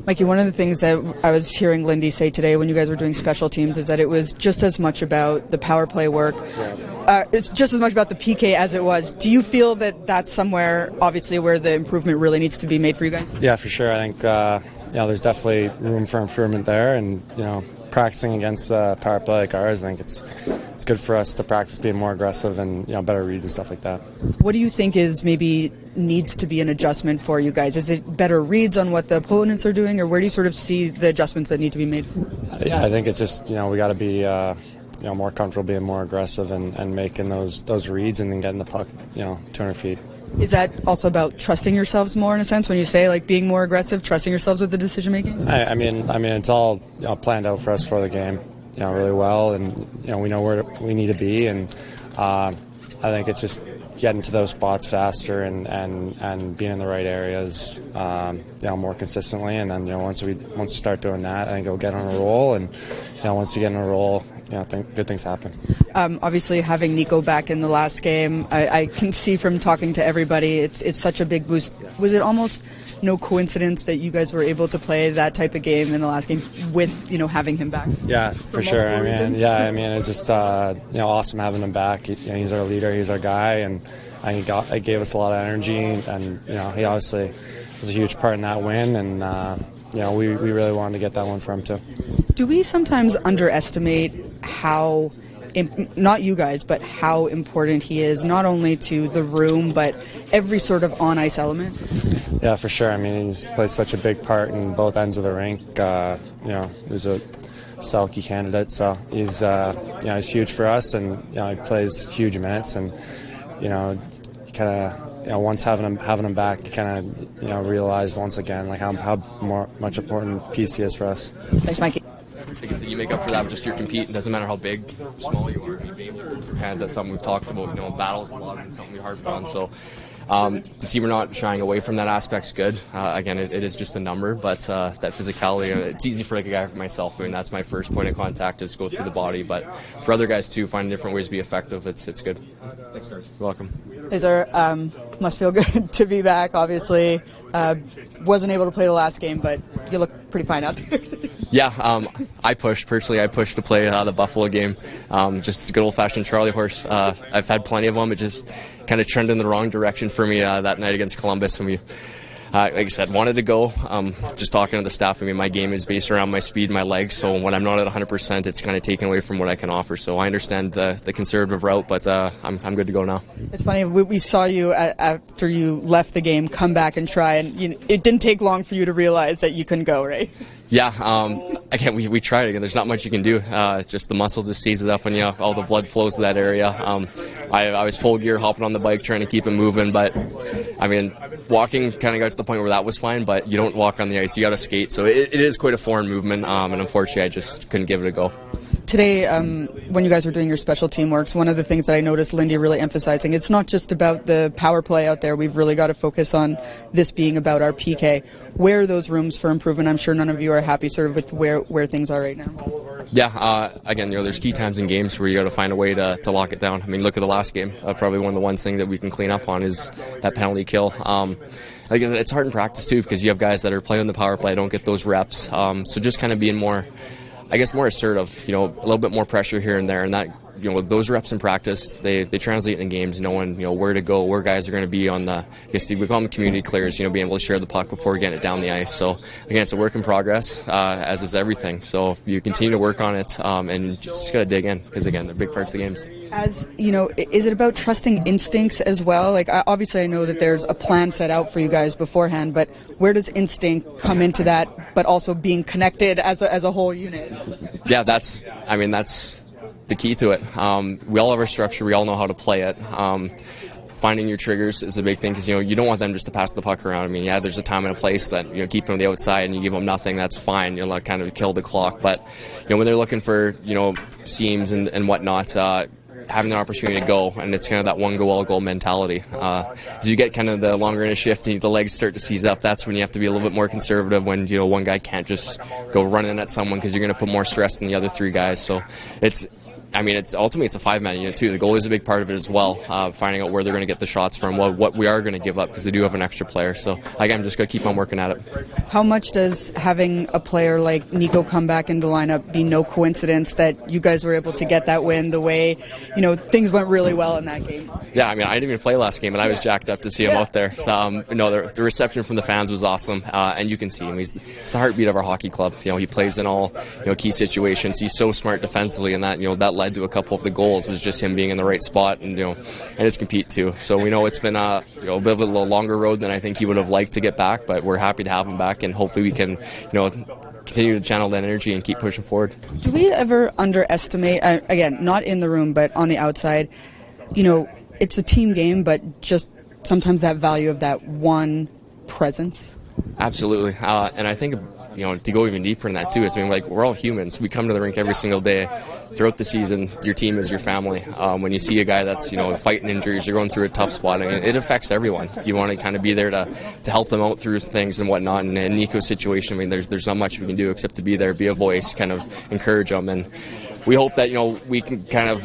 Mikey, one of the things that I was hearing Lindy say today when you guys were doing special teams is that it was just as much about the power play work. It's just as much about the PK as it was. Do you feel that that's somewhere, obviously, where the improvement really needs to be made for you guys? Yeah, for sure. I think there's definitely room for improvement there, and practicing against power play like ours, I think it's good for us to practice being more aggressive and better reads and stuff like that. What do you think is maybe needs to be an adjustment for you guys? Is it better reads on what the opponents are doing, or where do you sort of see the adjustments that need to be made? Yeah, I think it's just we got to be more comfortable being more aggressive and making those reads and then getting the puck 200 feet. Is that also about trusting yourselves more in a sense when you say like being more aggressive, trusting yourselves with the decision making? I mean it's all planned out for us for the game, really well, and we know where we need to be, and I think it's just getting to those spots faster and being in the right areas, more consistently, and then once we start doing that, I think it'll get on a roll, and once you get on a roll, I think good things happen. Obviously, having Nico back in the last game, I can see from talking to everybody, it's such a big boost. Was it almost no coincidence that you guys were able to play that type of game in the last game with having him back? Yeah, for sure. It's just awesome having him back. He's our leader, he's our guy, and it gave us a lot of energy, and he obviously was a huge part in that win, and we really wanted to get that one for him too. Do we sometimes underestimate how, not you guys, but how important he is, not only to the room, but every sort of on-ice element? Yeah, for sure. He's played such a big part in both ends of the rink. He's a Selke candidate, so he's he's huge for us, and he plays huge minutes, and once having him back, you kind of realize once again like how much important piece he is for us. Thanks, Mikey. Like I said, you make up for that with just your compete. It doesn't matter how big, small you are. You be able to put your hands. That's something we've talked about. Battles a lot and something we harp on. So to see we're not shying away from that aspect's good. Again, it is just a number, but that physicality, it's easy for like a guy like myself. That's my first point of contact is go through the body. But for other guys too, finding different ways to be effective, it's good. Thanks, guys. You're welcome. Lazar, must feel good to be back. Obviously, wasn't able to play the last game, but you look pretty fine out there. Yeah, I pushed to play the Buffalo game. Just a good old-fashioned Charlie horse. I've had plenty of them. It just kind of trended in the wrong direction for me that night against Columbus. And we, like I said, wanted to go. Just talking to the staff, my game is based around my speed, my legs. So when I'm not at 100%, it's kind of taken away from what I can offer. So I understand the conservative route, but I'm good to go now. It's funny, we saw you after you left the game come back and try, and it didn't take long for you to realize that you couldn't go, right? Yeah, again, we tried again. There's not much you can do. Just the muscle just seizes up when all the blood flows to that area. I was full gear hopping on the bike trying to keep it moving, but walking kind of got to the point where that was fine, but you don't walk on the ice, you got to skate. So it is quite a foreign movement, and unfortunately I just couldn't give it a go. Today, when you guys were doing your special team works, one of the things that I noticed Lindy really emphasizing, it's not just about the power play out there. We've really got to focus on this being about our PK. Where are those rooms for improvement? I'm sure none of you are happy sort of with where things are right now. Yeah, again, there's key times in games where you got to find a way to lock it down. Look at the last game. Probably one of the ones thing that we can clean up on is that penalty kill. Like I said, it's hard in practice too because you have guys that are playing the power play, don't get those reps. So just kind of being more assertive, a little bit more pressure here and there, and that, those reps in practice, they translate in games, knowing, where to go, where guys are going to be on the, we call them community clears, being able to share the puck before getting it down the ice. So again, it's a work in progress, as is everything. So you continue to work on it, and you just got to dig in, because again, they're big parts of the games. As is it about trusting instincts as well? Like, obviously I know that there's a plan set out for you guys beforehand, but where does instinct come into that, but also being connected as a whole unit? Yeah, that's the key to it. We all have our structure, we all know how to play it. Finding your triggers is a big thing, because you don't want them just to pass the puck around. There's a time and a place that keep them on the outside and you give them nothing, that's fine. You'll let kind of kill the clock. But when they're looking for seams and whatnot, having the opportunity to go, and it's kind of that one goal, all goal mentality. As you get kind of the longer in a shift and the legs start to seize up, that's when you have to be a little bit more conservative, when one guy can't just go running at someone, because you're going to put more stress on the other three guys. So it's I mean, ultimately it's a 5-man unit too. The goalie is a big part of it as well, finding out where they're going to get the shots from, what we are going to give up, because they do have an extra player. So again, I'm just going to keep on working at it. How much does having a player like Nico come back into the lineup be no coincidence that you guys were able to get that win the way, things went really well in that game? Yeah, I mean, I didn't even play last game, and I was jacked up to see him out there. So, the reception from the fans was awesome, and you can see him. He's the heartbeat of our hockey club. He plays in all key situations. He's so smart defensively, and that led to a couple of the goals. Was just him being in the right spot and his compete too. So we know it's been a bit of a longer road than I think he would have liked to get back, but we're happy to have him back, and hopefully we can continue to channel that energy and keep pushing forward. Do we ever underestimate, again, not in the room, but on the outside, it's a team game, but just sometimes that value of that one presence? Absolutely. And I think, to go even deeper in that too, we're all humans. We come to the rink every single day. Throughout the season, your team is your family. When you see a guy that's, fighting injuries, you're going through a tough spot, and it affects everyone. You want to kind of be there to help them out through things and whatnot. And in Nico's situation, there's not much we can do except to be there, be a voice, kind of encourage them. And we hope that, we can kind of,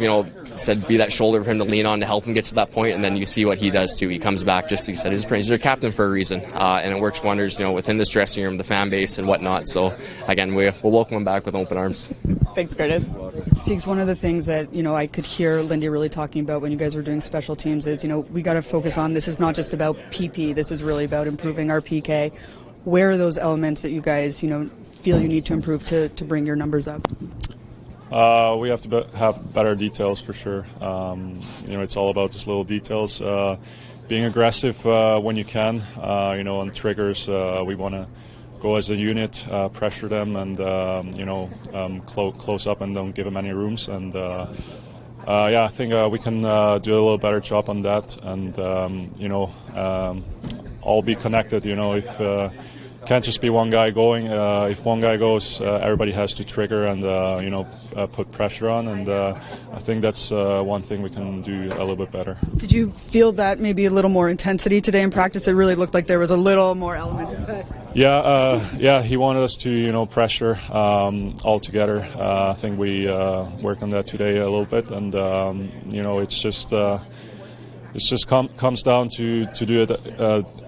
be that shoulder for him to lean on to help him get to that point, and then you see what he does too. He comes back, just like you said, he's a captain for a reason, and it works wonders, within this dressing room, the fan base and whatnot. So again, we'll welcome him back with open arms. Thanks, Curtis. Steve's, one of the things that, I could hear Lindy really talking about when you guys were doing special teams is, we got to focus on, this is not just about PP, this is really about improving our PK. Where are those elements that you guys, feel you need to improve to bring your numbers up? We have to have better details for sure. It's all about just little details. Being aggressive when you can. On triggers, we want to go as a unit, pressure them, and close up and don't give them any rooms. And I think we can do a little better job on that. And all be connected. If can't just be one guy going. If one guy goes, everybody has to trigger and put pressure on. And I think that's one thing we can do a little bit better. Did you feel that maybe a little more intensity today in practice? It really looked like there was a little more element to that. Yeah. He wanted us to pressure all together. I think we worked on that today a little bit, and it's just. It just comes down to do it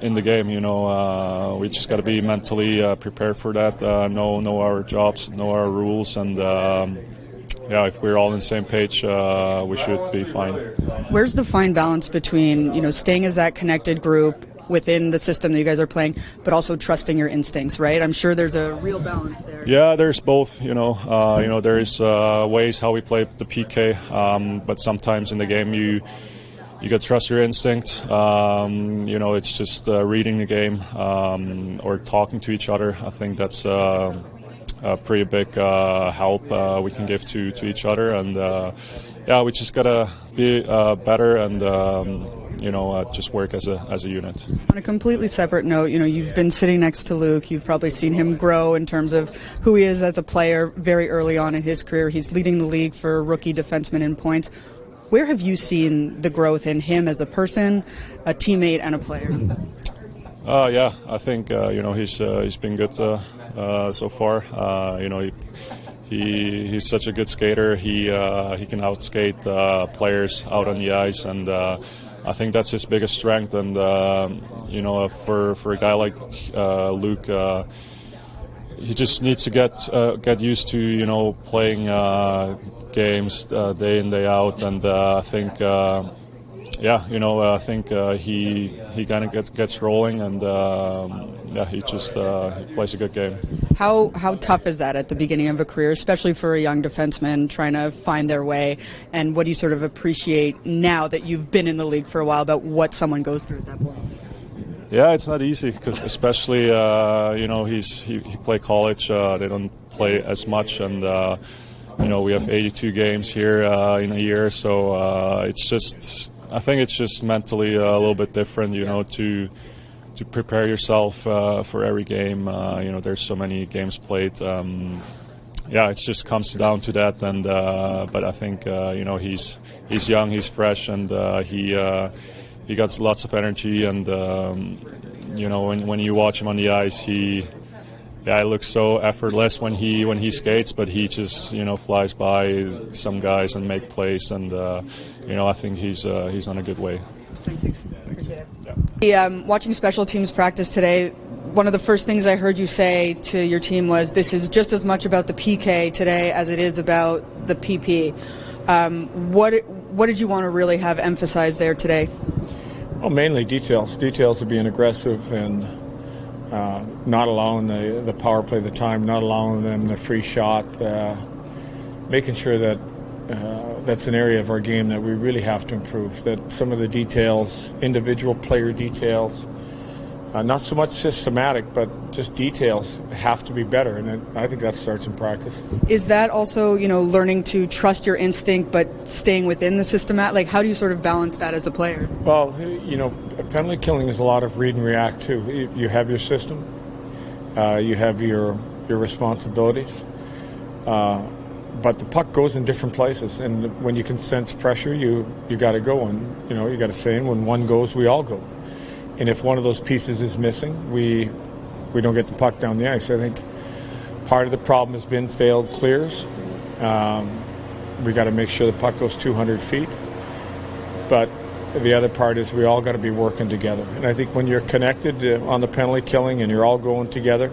in the game. We just got to be mentally prepared for that. Know our jobs, know our rules, and if we're all on the same page, we should be fine. Where's the fine balance between staying as that connected group within the system that you guys are playing, but also trusting your instincts, right? I'm sure there's a real balance there. Yeah, there's both. There's ways how we play the PK, but sometimes in the game you got to trust your instinct. It's just reading the game or talking to each other. I think that's a pretty big help we can give to each other. And we just gotta be better and just work as a unit. On a completely separate note, you've been sitting next to Luke. You've probably seen him grow in terms of who he is as a player very early on in his career. He's leading the league for rookie defenseman in points. Where have you seen the growth in him as a person, a teammate, and a player? I think he's been good so far. He's such a good skater. He can outskate players out on the ice, and I think that's his biggest strength. And for a guy like Luke. He just needs to get used to playing games day in, day out, and I think he kind of gets rolling, and he plays a good game. How tough is that at the beginning of a career, especially for a young defenseman trying to find their way? And what do you sort of appreciate now that you've been in the league for a while about what someone goes through at that point? Yeah, it's not easy, cause especially he played college. They don't play as much, and we have 82 games here in a year, so I think it's just mentally a little bit different, to prepare yourself for every game. There's so many games played. It just comes down to that, and but I think he's young, he's fresh, and he got lots of energy, and when you watch him on the ice, he yeah, it looks so effortless when he skates, but he just flies by some guys and make plays, and I think he's on a good way. Thanks. Appreciate it. Watching special teams practice today, one of the first things I heard you say to your team was, this is just as much about the PK today as it is about the PP. What did you want to really have emphasized there today? Well, mainly details of being aggressive and not allowing the power play the time, not allowing them the free shot, making sure that that's an area of our game that we really have to improve, that some of the details, individual player details, not so much systematic, but just details have to be better, and I think that starts in practice. Is that also, learning to trust your instinct but staying within the systematic? Like, how do you sort of balance that as a player? Well, penalty killing is a lot of read and react too. You have your system, you have your responsibilities, but the puck goes in different places, and when you can sense pressure, you got to go, and you got to say, when one goes, we all go. And if one of those pieces is missing, we don't get the puck down the ice. I think part of the problem has been failed clears. We got to make sure the puck goes 200 feet. But the other part is we all got to be working together. And I think when you're connected on the penalty killing and you're all going together,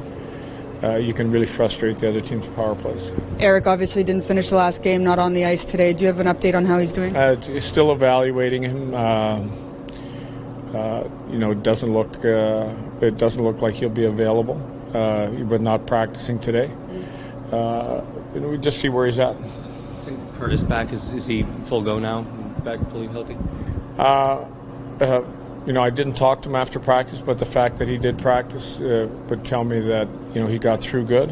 you can really frustrate the other team's power plays. Eric obviously didn't finish the last game, not on the ice today. Do you have an update on how he's doing? Still evaluating him. It doesn't look like he'll be available. He was not practicing today. We just see where he's at. And Curtis back, is he full go now? Back fully healthy? I didn't talk to him after practice, but the fact that he did practice would tell me that he got through good.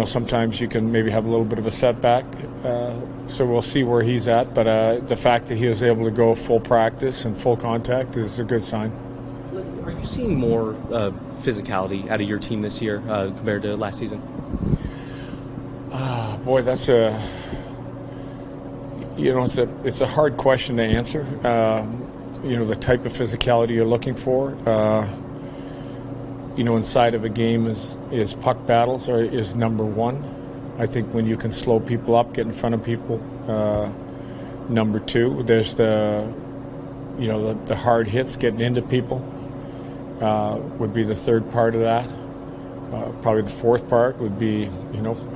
Sometimes you can maybe have a little bit of a setback. So we'll see where he's at. But the fact that he was able to go full practice and full contact is a good sign. Are you seeing more physicality out of your team this year compared to last season? Boy, that's it's a hard question to answer. The type of physicality you're looking for. Inside of a game is puck battles is number one. I think when you can slow people up, get in front of people. Number two, there's the hard hits, getting into people would be the third part of that. Probably the fourth part would be,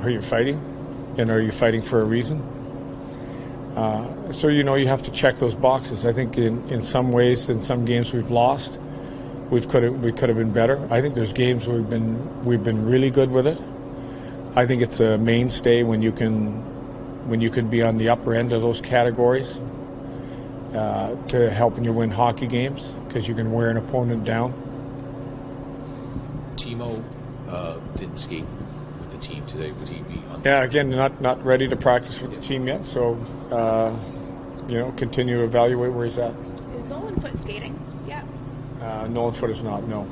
are you fighting? And are you fighting for a reason? So you have to check those boxes. I think in some ways, in some games we've lost, we could have been better. I think there's games where we've been really good with it. I think it's a mainstay when you can be on the upper end of those categories to helping you win hockey games, because you can wear an opponent down. Timo didn't skate with the team today. Would he be on? Yeah, again, not ready to practice with the team yet. So continue to evaluate where he's at. Is Nolan Foot skating? Yeah. Nolan Foot is not. No.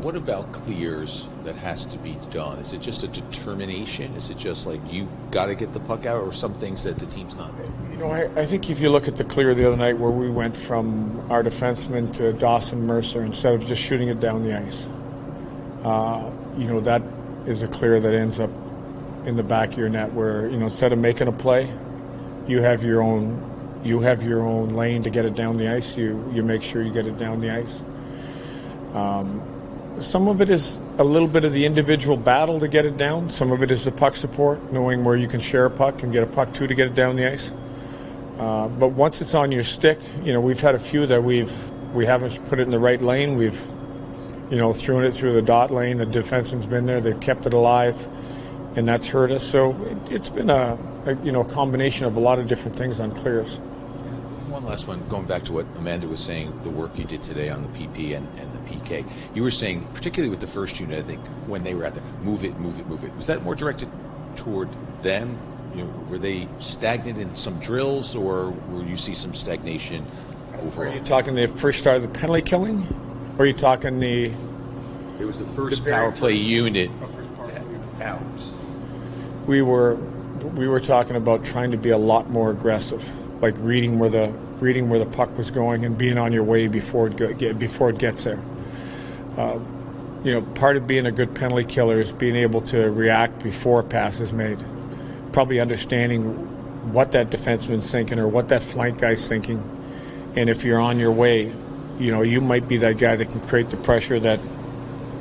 What about clears that has to be done? Is it just a determination? Is it just like you got to get the puck out, or some things that the team's not? I think if you look at the clear the other night where we went from our defenseman to Dawson Mercer, instead of just shooting it down the ice, that is a clear that ends up in the back of your net where, instead of making a play, you have your own lane to get it down the ice. You make sure you get it down the ice. Some of it is a little bit of the individual battle to get it down. Some of it is the puck support, knowing where you can share a puck and get a puck to get it down the ice. But once it's on your stick, we've had a few that we haven't put it in the right lane. We've, thrown it through the dot lane. The defenseman's been there. They've kept it alive, and that's hurt us. So it's been a combination of a lot of different things on clears. One last one, going back to what Amanda was saying, the work you did today on the PP and the PK. You were saying, particularly with the first unit, I think, when they were at the move it. Was that more directed toward them? Were they stagnant in some drills, or will you see some stagnation overall? Are you talking the first start of the penalty killing? Or are you talking It was the first power play unit out. We were talking about trying to be a lot more aggressive, like reading where the puck was going and being on your way before it gets there. part of being a good penalty killer is being able to react before a pass is made. Probably understanding what that defenseman's thinking or what that flank guy's thinking. And if you're on your way, you might be that guy that can create the pressure that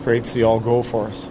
creates the all-goal for us.